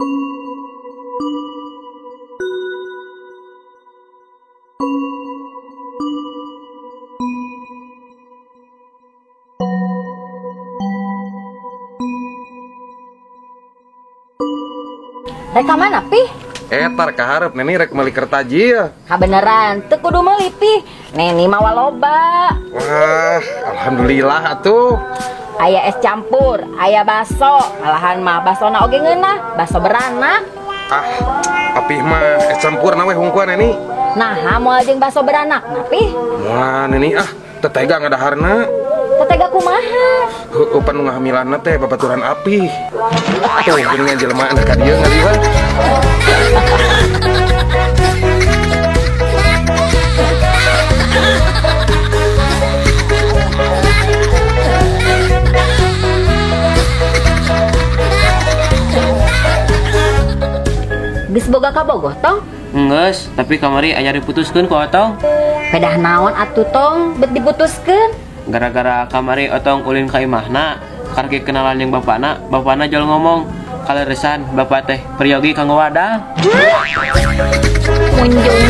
Reka mana pi? Etar kaharep neni rek meuli kertajil. Ha beneran, teu kudu meuli pi. Neni mawa loba. Wah, alhamdulillah atuh. Aya es campur, aya baso. Malahan mah basona oge ngeunah, baso beranak. Ah, apih mah es campurna we hungkuan neni. Nah, moal jeung baso beranak nah pi. Wah, neni teu tega ngadaharna. Tetega kumaha? Heueuh panu ngahamilanna teh babaturan apih. Tuh geuningan jelema anak ka dieu ngaliwat. Geus boga kabogoh tong? Enggeus, tapi kamari aya diputuskeun ku Otong. Pedah naon atuh tong bet diputuskeun? Gara-gara kamari Otong ulin ka imahna, karek kenalan jeung bapana jol ngomong, kaleresan bapak teh peryogi kanggo wadah. Munjung.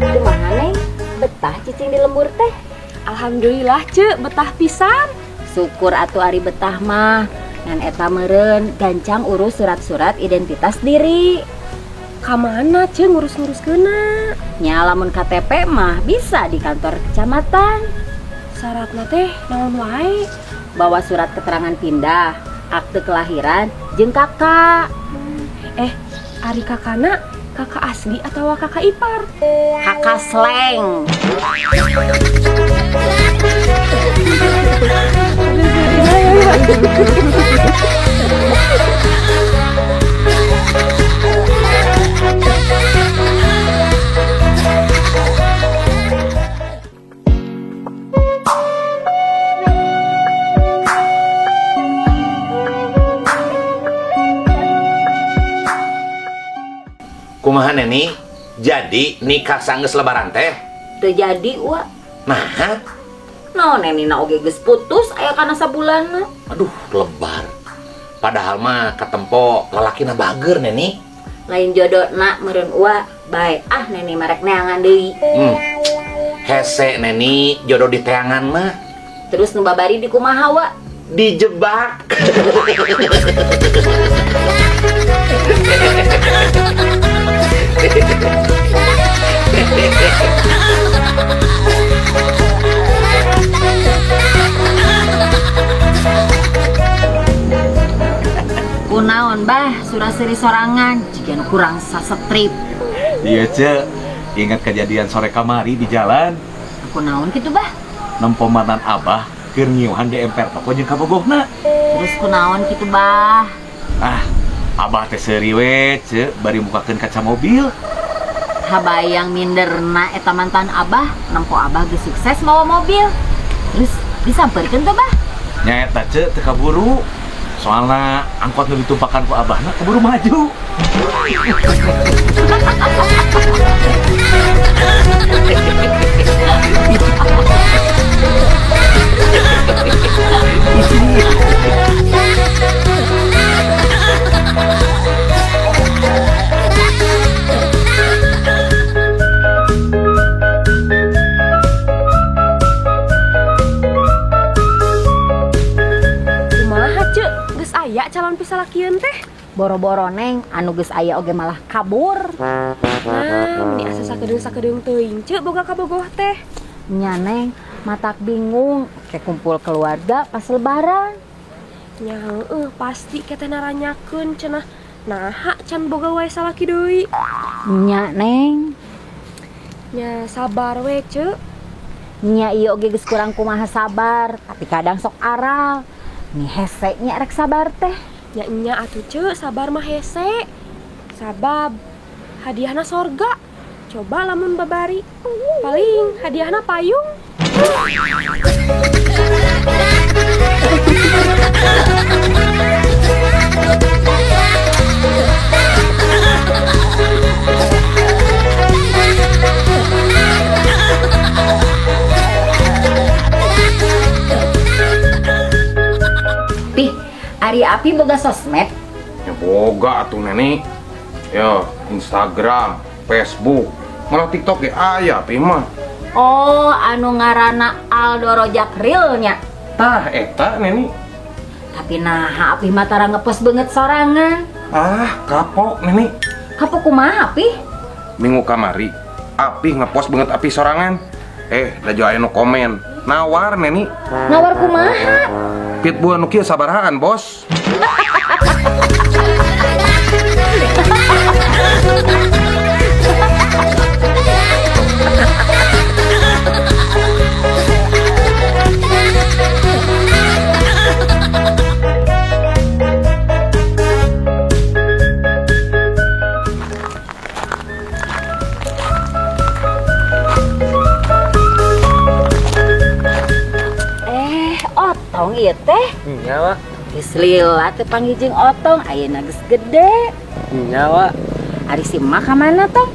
Kumaha neng? Betah cicing di lembur teh? Alhamdulillah cek betah pisan. Syukur atuh ari betah mah. Ngan eta meureun gancang urus surat-surat identitas diri. Kamana cek ngurus-ngurus kena? Nya lamun KTP mah bisa di kantor kecamatan. Syaratna teh naon wae? Bawa surat keterangan pindah, akte kelahiran, jeung kakak. Ari kakana kakak asli atau kakak ipar? Kakak sleng. Kumaha neni? Jadi nikah sanggeus lebaran teh? Teu jadi wa. Nah, Naon nenina oge geus putus aya kana sabulanna. aduh lebar. Padahal mah katempo lalakina bager neni. Lain jodohna meureun wa bae neni marek neangan deui. Hese neni jodoh di teangan mah Terus nu babari di kumaha wa? dijebak. Kunaon bah suraseri sorangan jika kurang sasetrip. Iya cek, ingat kejadian sore kamari di jalan. Kunaon kitu bah? Nempo mantan abah keur ngiuhan di emper toko jeung kabogohna. Terus kunaon kitu bah? Ah, abah teh seuri we cek bari mukakeun kaca mobil. Habayang minderna eta mantan abah, nempo abah geus sukses mawa mobil. Terus disampeurkeun teh bah? Nyaeta cek teu kaburu. Soalna angkot nu ditumpakan ku abahna keburu maju. Kumaha cek? Geus aya calon pisalakieun teh? Boro-boro neng anu geus aya oge malah kabur. Nah, di asa sakedeung teuing cek boga kabogoh teh. Nya neng matak bingung kayak kumpul keluarga pas lebaran. Nya heueuh pasti kita naranyakeun cenah naha can boga wae salaki deui. Nya neng, Nya sabar we cek. nya ieu oge geus kurang kumaha sabar, tapi kadang sok aral. Nih hese nya rek sabar teh. Nya atuh cek sabar mah hese. Sabab hadiahna sorga. Coba lamun babari. Paling hadiahna payung. api boga sosmed? Ya boga atuh Neni. Ya, Instagram, Facebook, malah TikTok ge aya api mah. Oh, anu ngaranna Aldo Rojak Realnya. Tah eta Neni. Tapi nah api mah tara ngepost banget sorangan. Ah, kapok Neni. Kapok kumaha api? Minggu kamari api ngepost banget api sorangan. Da jo aya nu komen. Nawar Neni. Nawar kumaha? Pit buah nu kieu sabarahaan, Bos? Otong ieu teh. Nya wa. Geus lila teh panggijing otong, ayeuna geus gede. Nya wa. Ari si Mak ka mana tong?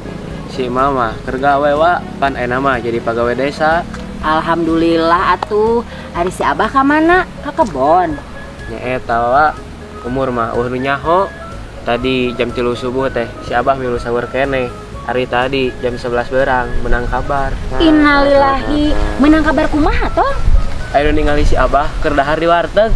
Si mama keur gawe wa, pan ayeuna mah jadi pegawai desa. Alhamdulillah atuh. Ari si Abah ka mana? Ka kebon. Nya eta wa. Umur mah nu nyaho. Tadi jam 3 subuh teh si Abah milu sahur keneh. Hari tadi jam 11 berang menang kabar. Innalillahi, menang kabar kumaha tong? Ayo ningali si Abah keur dahar di warteg.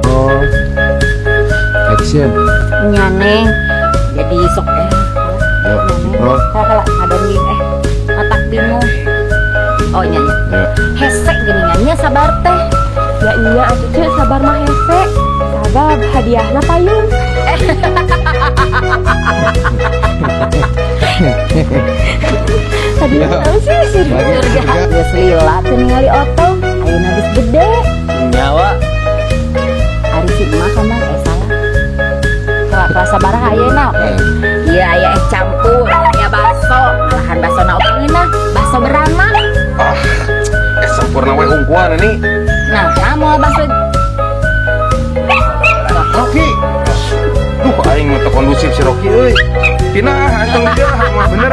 Oh, action. Nya Neng, jadi sok Oh, Kakak ngadonging otak bingung. Oh nya. Hesek geuningannya sabar teh. Ya iya atuh ce sabar mah hese. Sabab hadiahna payung. Hadiah naon sih surga? Geus lila teh ningali otong, ayeuna geus gede. Nyawa. Ari si emak kamar salah. Kelas sabaraha ayeuna? Iya aya campur, aya baso, malahan basona opengeuna, baso beranak. Sempurna we hungkuan Neni. Nah, kamu baso Rocky. Duh, aing mah teu kondusif si Rocky euy. Pinah, anteng dia mah bener